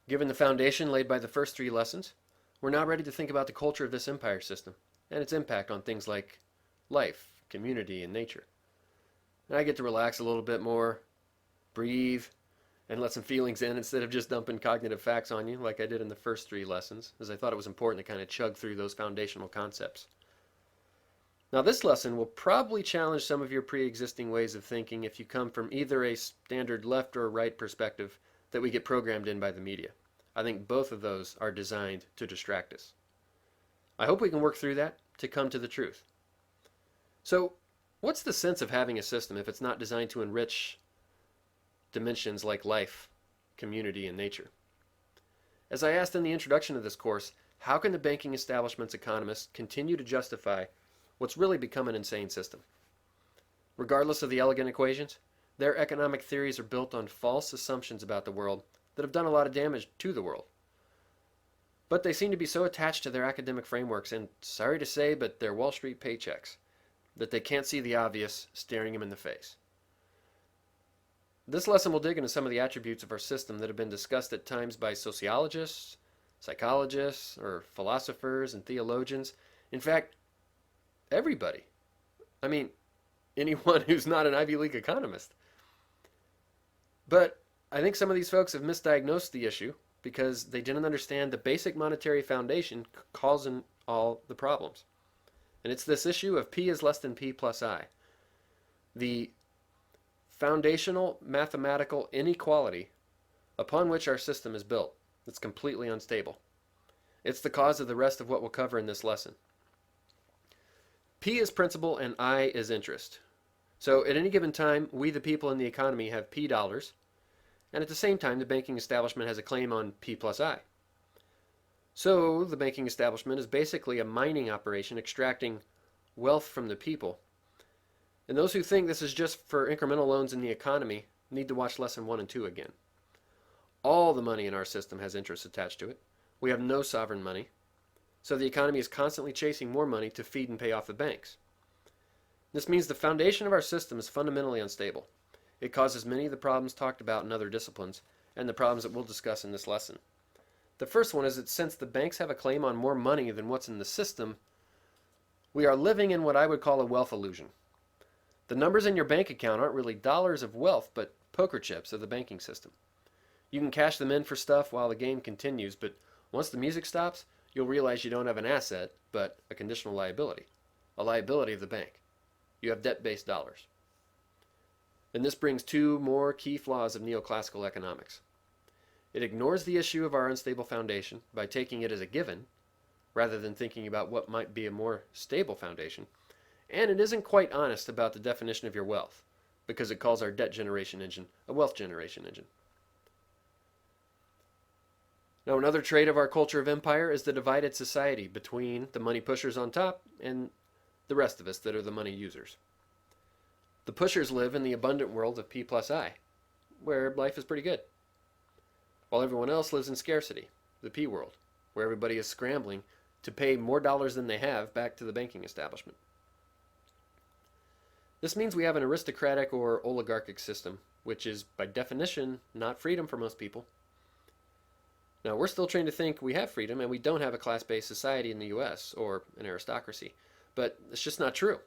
Given the foundation laid by the first three lessons, we're now ready to think about the culture of this empire system and its impact on things like life, community, and nature. And I get to relax a little bit more, breathe, and let some feelings in instead of just dumping cognitive facts on you like I did in the first three lessons, as I thought it was important to kind of chug through those foundational concepts. Now, this lesson will probably challenge some of your pre existing ways of thinking if you come from either a standard left or right perspective that we get programmed in by the media. I think both of those are designed to distract us. I hope we can work through that to come to the truth. So, what's the sense of having a system if it's not designed to enrich dimensions like life, community, and nature? As I asked in the introduction of this course, how can the banking establishment's economists continue to justify what's really become an insane system? Regardless of the elegant equations, their economic theories are built on false assumptions about the world that have done a lot of damage to the world. But they seem to be so attached to their academic frameworks and, sorry to say, but their Wall Street paychecks, that they can't see the obvious staring them in the face. This lesson will dig into some of the attributes of our system that have been discussed at times by sociologists, psychologists, or philosophers and theologians. In fact, everybody. I mean, anyone who's not an Ivy League economist. But I think some of these folks have misdiagnosed the issue because they didn't understand the basic monetary foundation causing all the problems. And it's this issue of P is less than P plus I. The foundational mathematical inequality upon which our system is built. It's completely unstable. It's the cause of the rest of what we'll cover in this lesson. P is principal and I is interest. So at any given time, we the people in the economy have P dollars, and at the same time, the banking establishment has a claim on P plus I. So the banking establishment is basically a mining operation extracting wealth from the people. And those who think this is just for incremental loans in the economy need to watch lesson 1 and 2 again. All the money in our system has interest attached to it. We have no sovereign money. So the economy is constantly chasing more money to feed and pay off the banks. This means the foundation of our system is fundamentally unstable. It causes many of the problems talked about in other disciplines and the problems that we'll discuss in this lesson. The first one is that since the banks have a claim on more money than what's in the system, we are living in what I would call a wealth illusion. The numbers in your bank account aren't really dollars of wealth, but poker chips of the banking system. You can cash them in for stuff while the game continues, but once the music stops, you'll realize you don't have an asset, but a conditional liability. A liability of the bank. You have debt-based dollars. And this brings two more key flaws of neoclassical economics. It ignores the issue of our unstable foundation by taking it as a given, rather than thinking about what might be a more stable foundation. And it isn't quite honest about the definition of your wealth, because it calls our debt generation engine a wealth generation engine. Now, another trait of our culture of empire is the divided society between the money pushers on top and the rest of us that are the money users. The pushers live in the abundant world of P plus I, where life is pretty good, while everyone else lives in scarcity, the P world, where everybody is scrambling to pay more dollars than they have back to the banking establishment. This means we have an aristocratic or oligarchic system, which is, by definition, not freedom for most people. Now, we're still trained to think we have freedom and we don't have a class-based society in the US, or an aristocracy, but it's just not true.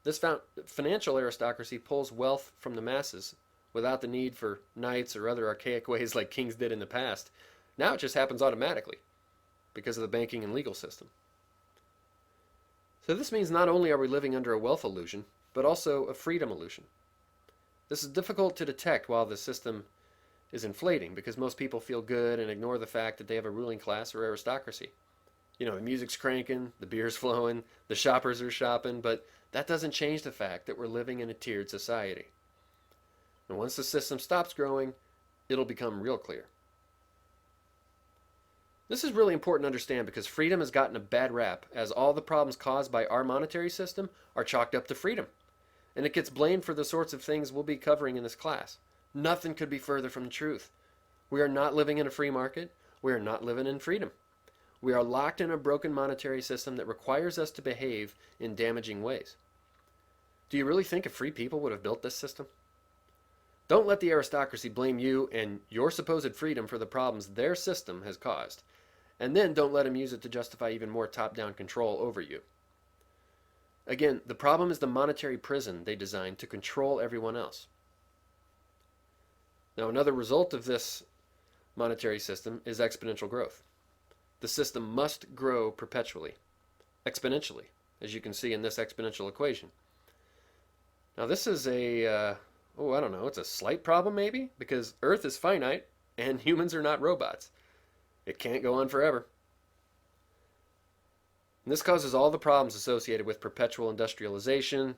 This financial aristocracy pulls wealth from the masses without the need for knights or other archaic ways like kings did in the past. Now it just happens automatically because of the banking and legal system. So this means not only are we living under a wealth illusion, but also a freedom illusion. This is difficult to detect while the system is inflating because most people feel good and ignore the fact that they have a ruling class or aristocracy. You know, the music's cranking, the beer's flowing, the shoppers are shopping, but that doesn't change the fact that we're living in a tiered society. And once the system stops growing, it'll become real clear. This is really important to understand because freedom has gotten a bad rap as all the problems caused by our monetary system are chalked up to freedom. And it gets blamed for the sorts of things we'll be covering in this class. Nothing could be further from the truth. We are not living in a free market. We are not living in freedom. We are locked in a broken monetary system that requires us to behave in damaging ways. Do you really think a free people would have built this system? Don't let the aristocracy blame you and your supposed freedom for the problems their system has caused. And then don't let them use it to justify even more top down control over you. Again, the problem is the monetary prison they designed to control everyone else. Now, another result of this monetary system is exponential growth. The system must grow perpetually, exponentially, as you can see in this exponential equation. Now, this is I don't know, it's a slight problem maybe, because Earth is finite and humans are not robots. It can't go on forever. And this causes all the problems associated with perpetual industrialization,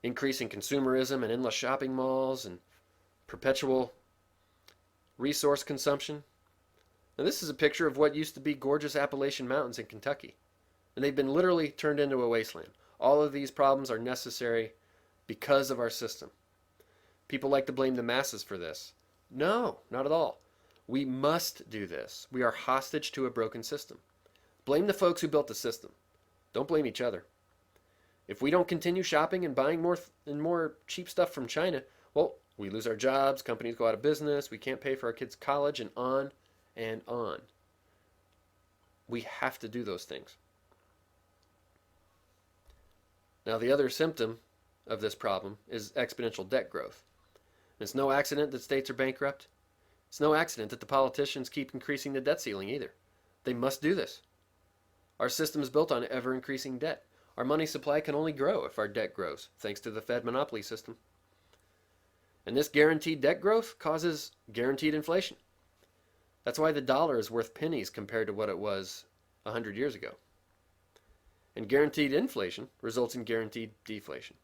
increasing consumerism and endless shopping malls, and perpetual resource consumption. Now, this is a picture of what used to be gorgeous Appalachian Mountains in Kentucky, and they've been literally turned into a wasteland. All of these problems are necessary because of our system. People like to blame the masses for this. No, not at all. We must do this. We are hostage to a broken system. Blame the folks who built the system. Don't blame each other. If we don't continue shopping and buying more cheap stuff from China, well, we lose our jobs, companies go out of business, we can't pay for our kids' college, and on and on. We have to do those things. Now, the other symptom of this problem is exponential debt growth. It's no accident that states are bankrupt. It's no accident that the politicians keep increasing the debt ceiling either. They must do this. Our system is built on ever-increasing debt. Our money supply can only grow if our debt grows, thanks to the Fed monopoly system. And this guaranteed debt growth causes guaranteed inflation. That's why the dollar is worth pennies compared to what it was 100 years ago. And guaranteed inflation results in guaranteed deflation.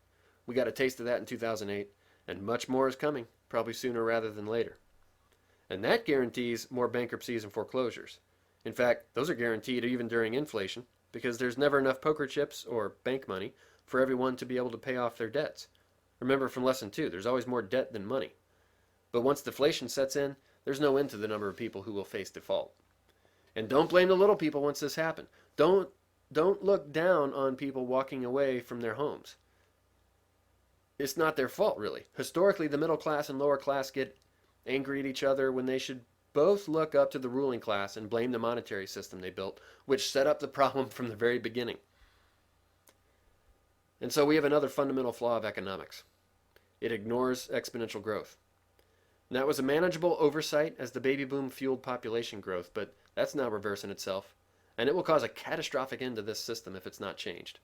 We got a taste of that in 2008, and much more is coming, probably sooner rather than later. And that guarantees more bankruptcies and foreclosures. In fact, those are guaranteed even during inflation, because there's never enough poker chips or bank money for everyone to be able to pay off their debts. Remember from lesson 2, there's always more debt than money. But once deflation sets in, there's no end to the number of people who will face default. And don't blame the little people once this happens. Don't look down on people walking away from their homes. It's not their fault, really. Historically, the middle class and lower class get angry at each other when they should both look up to the ruling class and blame the monetary system they built, which set up the problem from the very beginning. And so we have another fundamental flaw of economics. It ignores exponential growth. And that was a manageable oversight as the baby boom fueled population growth, but that's now reversing itself, and it will cause a catastrophic end to this system if it's not changed.